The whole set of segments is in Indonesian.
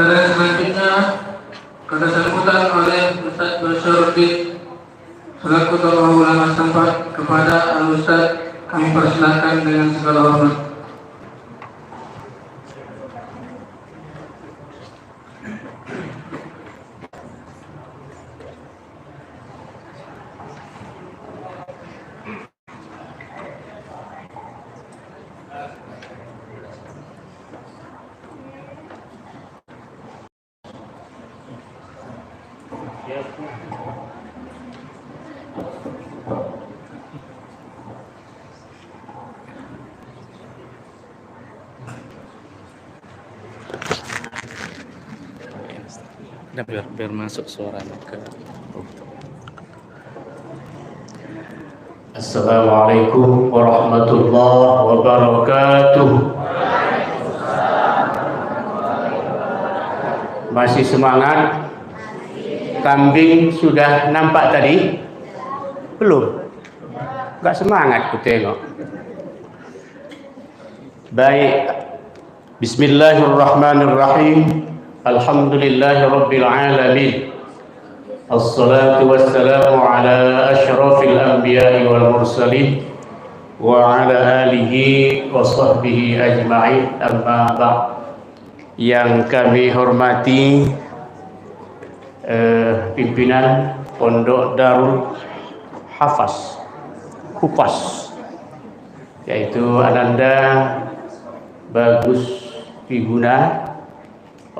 Acara selanjutnya pada sambutan oleh Ustaz Basyuruddin selaku tokoh ulama setempat. Kepada Al-Ustaz kami persilakan dengan segala hormat. Biar masuk suaranya ke. Assalamualaikum warahmatullahi wabarakatuh. Masih semangat? Kambing sudah nampak tadi? Belum? Enggak semangat ku tengok. Baik. Bismillahirrahmanirrahim. Alhamdulillahirabbil alamin. Assalatu wassalamu ala asyrafil anbiya'i wal mursalin wa ala alihi wa sahbihi ajma'in, amma ba'd. Yang kami hormati pimpinan Pondok Darul Hafaz Kupas, yaitu Ananda Bagus Figuna,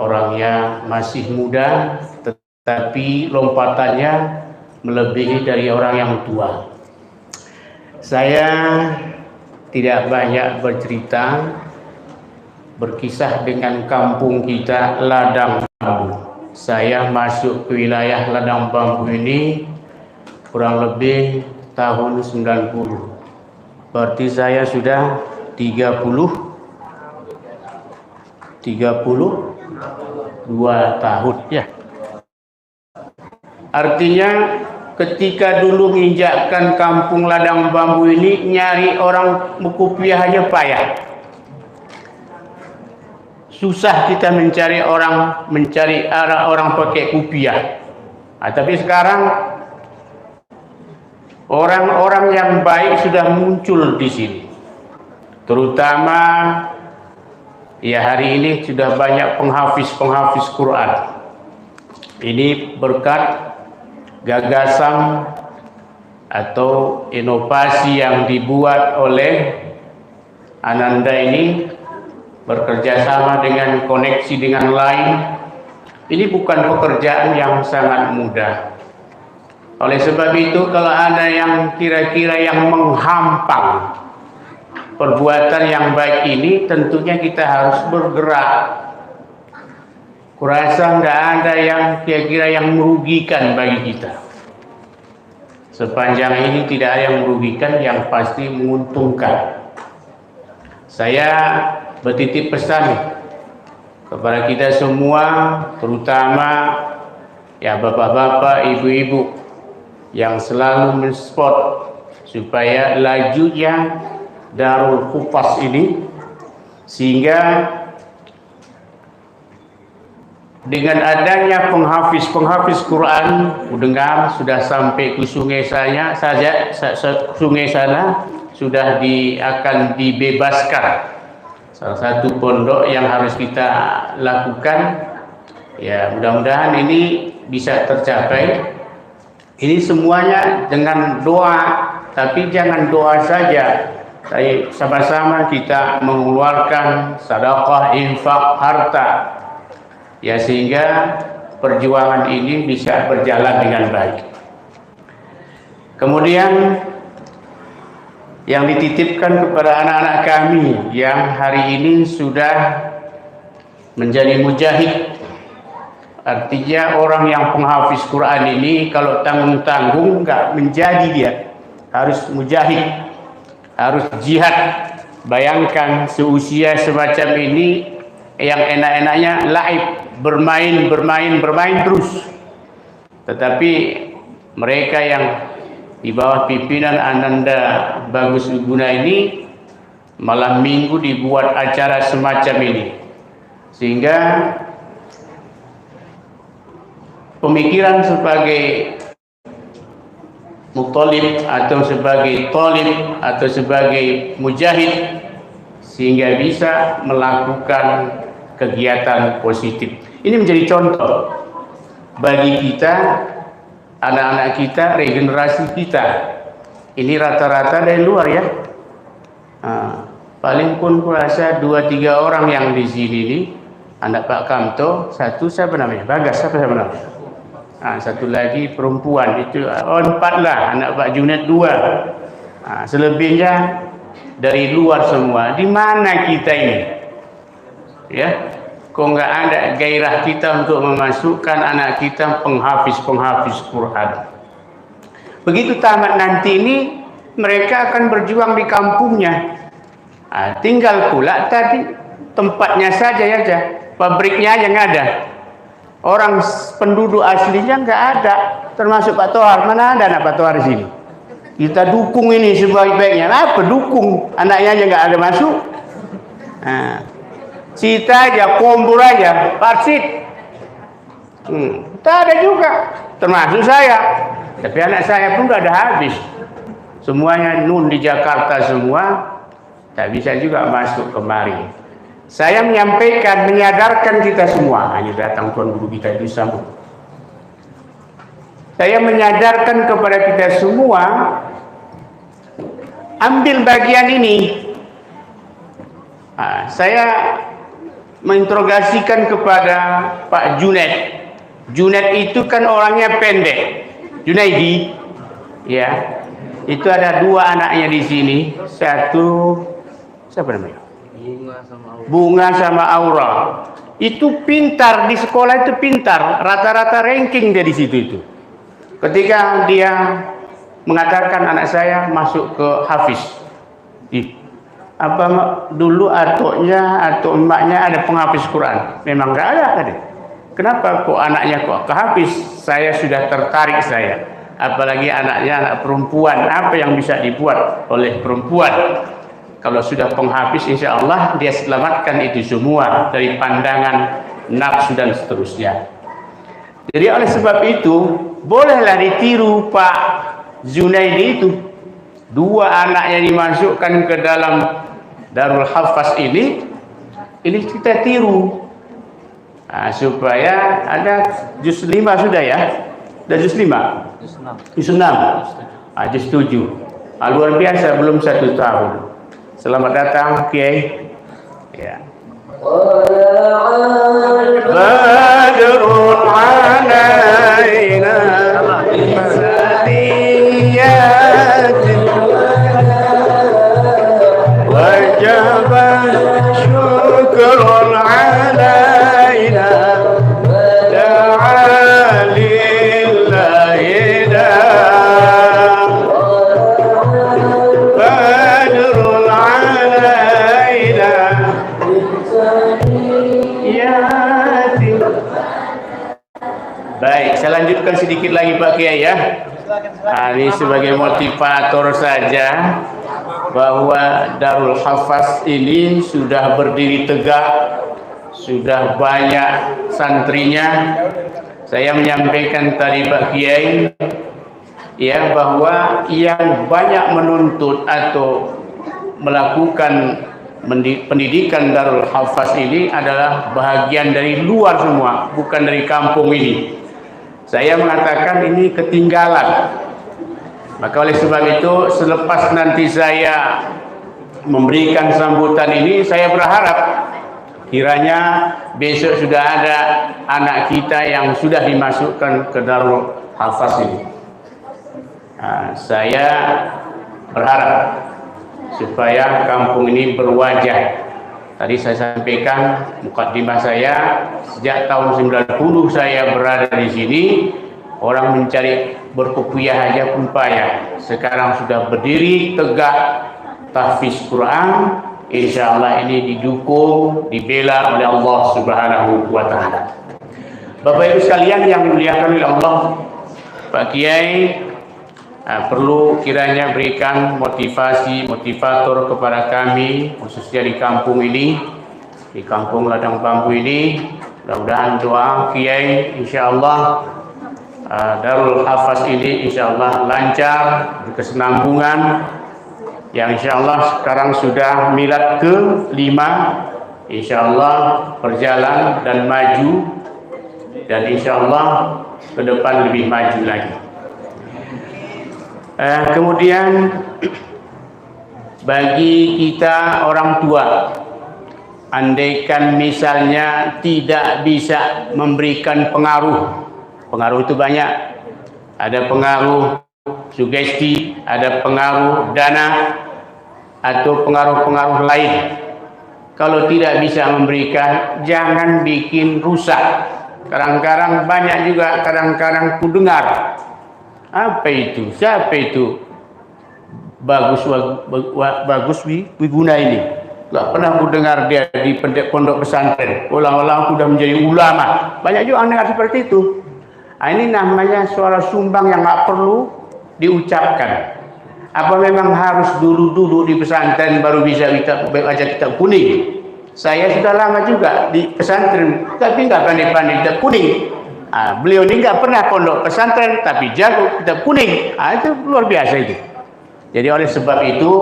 orangnya masih muda tetapi lompatannya melebihi dari orang yang tua. Saya tidak banyak bercerita, berkisah dengan kampung kita Ladang Bambu. Saya masuk ke wilayah Ladang Bambu ini kurang lebih tahun 90. Berarti saya sudah 32 tahun ya. Artinya ketika dulu menginjakkan kampung Ladang Bambu ini, nyari orang mukupiah aja payah. Susah kita mencari orang pakai kupiah. Tapi sekarang orang-orang yang baik sudah muncul di sini. Terutama ya hari ini sudah banyak penghafiz Quran. Ini berkat gagasan atau inovasi yang dibuat oleh Ananda ini, bekerja sama dengan koneksi dengan lain. Ini bukan pekerjaan yang sangat mudah. Oleh sebab itu, kalau ada yang kira-kira yang menghampang perbuatan yang baik ini, tentunya kita harus bergerak. Kurasa nggak ada yang kira-kira yang merugikan bagi kita. Sepanjang ini tidak ada yang merugikan, yang pasti menguntungkan. Saya bertitip pesan kepada kita semua, terutama ya bapak-bapak, ibu-ibu yang selalu mensupport supaya lajunya Darul Hufaz ini, sehingga dengan adanya penghafiz Quran, mendengar sudah sampai ke sungai sana sudah akan dibebaskan. Salah satu pondok yang harus kita lakukan, ya mudah-mudahan ini bisa tercapai. Ini semuanya dengan doa, tapi jangan doa saja. Sama-sama kita mengeluarkan sedekah, infak, harta, ya sehingga perjuangan ini bisa berjalan dengan baik. Kemudian yang dititipkan kepada anak-anak kami yang hari ini sudah menjadi mujahid, artinya orang yang penghafiz Quran ini kalau tanggung-tanggung nggak menjadi, dia harus mujahid, harus jihad. Bayangkan seusia semacam ini yang enak-enaknya laib, bermain terus. Tetapi mereka yang di bawah pimpinan Ananda Bagus Figuna ini, malam minggu dibuat acara semacam ini, sehingga pemikiran sebagai muttalib atau sebagai talib atau sebagai mujahid sehingga bisa melakukan kegiatan positif. Ini menjadi contoh bagi kita, anak-anak kita, regenerasi kita. Ini rata-rata dari luar ya. Paling pun kurasa 2-3 orang yang di sini ini, anak Pak Kamto, satu siapa namanya? Bagas, siapa namanya? Satu lagi perempuan, itu 4 lah, anak Pak Junaid 2. Selebihnya dari luar semua. Di mana kita ini? Ya, kok nggak ada gairah kita untuk memasukkan anak kita penghafis Quran. Begitu tamat nanti ini, mereka akan berjuang di kampungnya. Tinggal pula tadi tempatnya saja ya, pabriknya aja nggak ada. Orang penduduk aslinya nggak ada, termasuk Pak Tohar. Mana ada anak Pak Tohar di sini? Kita dukung ini sebaik-baiknya. Apa dukung? Anaknya aja nggak ada masuk. Cita aja, kombur aja, parsit. Tak ada juga, termasuk saya. Tapi anak saya pun udah ada habis. Semuanya nun di Jakarta semua, tak bisa juga masuk kemari. Saya menyampaikan, menyadarkan kita semua. Hanya datang tuan guru kita itu sambung. Saya menyadarkan kepada kita semua, ambil bagian ini. Saya menginterogasikan kepada Pak Junaid. Junaid itu kan orangnya pendek. Junaidi, ya. Itu ada 2 anaknya di sini. Satu, siapa namanya? Bunga sama Aura. Itu pintar di sekolah, itu pintar. Rata-rata ranking dia di situ itu. Ketika dia mengatakan anak saya masuk ke Hafiz, apa dulu atoknya atau emaknya ada penghafiz Quran? Memang nggak ada tadi. Kenapa kok anaknya kok ke Hafiz? Saya sudah tertarik saya. Apalagi anaknya anak perempuan, apa yang bisa dibuat oleh perempuan? Kalau sudah penghafiz, insya Allah dia selamatkan itu semua dari pandangan nafsu dan seterusnya. Jadi oleh sebab itu, bolehlah ditiru Pak Junaidi itu. 2 anaknya dimasukkan ke dalam Darul Hafaz ini kita tiru. Supaya ada juz 5 sudah ya. Ada juz 5? Juz 6. Juz 7. Luar biasa, belum 1 tahun. Selamat datang Kiai. Ya. Badrun alaina bisaniyatin wajib syukrun alaina da'alillahi da'am badrun alaina yatim. Baik, saya lanjutkan sedikit lagi Pak Kiai ya. Ini sebagai motivator saja bahwa Darul Hafaz ini sudah berdiri tegak, sudah banyak santrinya. Saya menyampaikan tadi Pak Kiai ya, bahwa yang banyak menuntut atau melakukan pendidikan Darul Hafaz ini adalah bahagian dari luar semua, bukan dari kampung ini. Saya mengatakan ini ketinggalan. Maka oleh sebab itu, selepas nanti saya memberikan sambutan ini, saya berharap kiranya besok sudah ada anak kita yang sudah dimasukkan ke Darul Hafaz ini. Saya berharap supaya kampung ini berwajah. Tadi saya sampaikan mukaddimah saya, sejak tahun 90 saya berada di sini. Orang mencari berkopiah aja pun payah. Sekarang sudah berdiri tegak tahfiz Quran. Insya Allah ini didukung, dibela oleh Allah Subhanahu wa Ta'ala. Bapak Ibu sekalian yang dimuliakan oleh Allah, Pak Kiai perlu kiranya berikan motivator kepada kami, khususnya di kampung ini, di kampung Ladang Bambu ini. Mudah-mudahan doa Kiai insya Allah Darul Hafaz ini insyaallah lancar, berkesinambungan, yang insyaallah sekarang sudah milad ke-5, insyaallah berjalan dan maju, dan insyaallah ke depan lebih maju lagi. Kemudian bagi kita orang tua, andaikan misalnya tidak bisa memberikan pengaruh itu banyak, ada pengaruh sugesti, ada pengaruh dana, atau pengaruh-pengaruh lain. Kalau tidak bisa memberikan, jangan bikin rusak. Kadang-kadang banyak juga, kadang-kadang ku dengar, apa itu, siapa itu bagus Wiguna ini, nggak pernah ku dengar dia di pondok pesantren, ulang-ulang sudah menjadi ulama. Banyak juga orang dengar seperti itu. Ini namanya suara sumbang yang nggak perlu diucapkan. Apa memang harus dulu di pesantren baru bisa baca kitab kuning? Saya sudah lama juga di pesantren, tapi nggak pandai-pandai kitab kuning. Beliau ini nggak pernah pondok pesantren, tapi jago kitab kuning. Itu luar biasa itu. Jadi oleh sebab itu,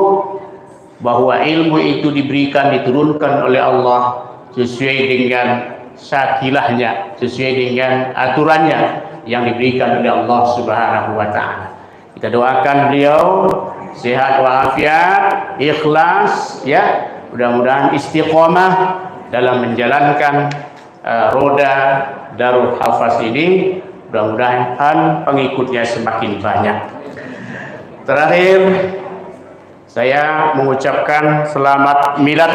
bahwa ilmu itu diturunkan oleh Allah sesuai dengan sakilahnya, sesuai dengan aturannya yang diberikan oleh Allah Subhanahu wa taala. Kita doakan beliau sehat walafiat, ikhlas ya, mudah-mudahan istiqomah dalam menjalankan roda Darul Hafaz ini, mudah-mudahan pengikutnya semakin banyak. Terakhir, saya mengucapkan selamat milad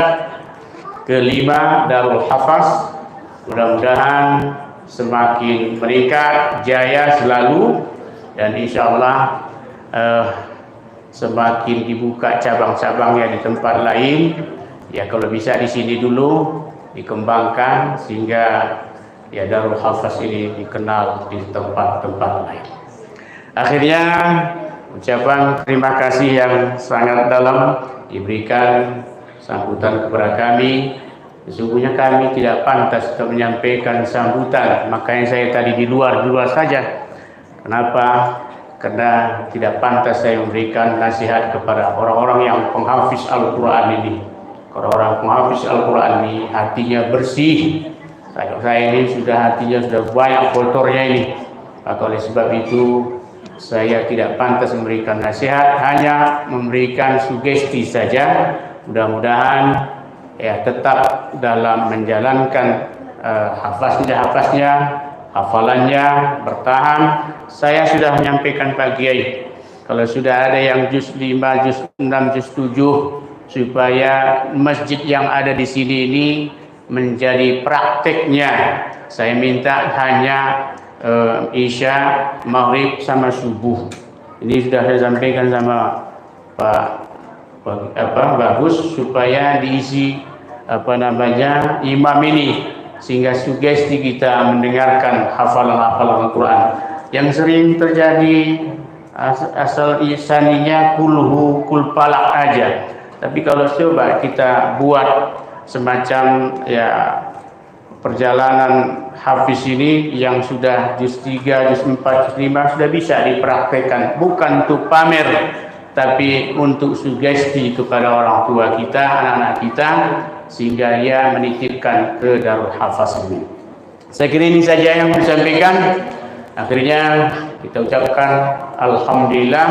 ke-5 Darul Hafaz. Mudah-mudahan semakin meningkat, jaya selalu, dan insyaallah semakin dibuka cabang-cabangnya di tempat lain. Ya, kalau bisa di sini dulu dikembangkan sehingga ya Darul Hafaz ini dikenal di tempat-tempat lain. Akhirnya ucapan terima kasih yang sangat dalam diberikan sambutan kepada kami. Sesungguhnya kami tidak pantas untuk menyampaikan sambutan, makanya saya tadi di luar saja. Kenapa? Karena tidak pantas saya memberikan nasihat kepada orang-orang yang penghafiz Al-Quran ini. Orang-orang penghafiz Al-Quran ini hatinya bersih. Saya ini hatinya sudah banyak kotornya ini. Maka oleh sebab itu saya tidak pantas memberikan nasihat, hanya memberikan sugesti saja. Mudah-mudahan ya tetap dalam menjalankan hafaznya, hafalannya, bertahan. Saya sudah menyampaikan Pak Kiai, kalau sudah ada yang juz 5, juz 6, juz 7, supaya masjid yang ada di sini ini menjadi prakteknya. Saya minta hanya Isya, Maghrib sama Subuh. Ini sudah saya sampaikan sama Pak Bagus, supaya diisi imam ini, sehingga sugesti kita mendengarkan hafalan-hafalan Al-Quran yang sering terjadi asal isaninya kul falak aja. Tapi kalau coba kita buat semacam ya perjalanan hafiz ini yang sudah juz 3, juz 4, juz 5 sudah bisa dipraktekkan, bukan untuk pamer, tapi untuk sugesti kepada orang tua kita, anak-anak kita, sehingga ia menitipkan ke Darul Hafaz ini. Saya kira ini saja yang disampaikan. Akhirnya kita ucapkan alhamdulillah,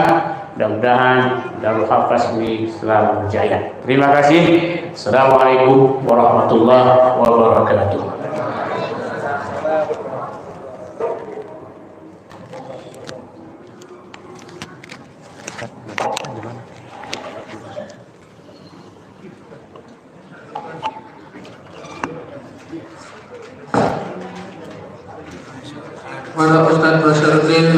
mudah-mudahan Darul Hafaz ini selalu jaya. Terima kasih. Assalamualaikum warahmatullahi wabarakatuh. Kepada Ustaz Basyaruddin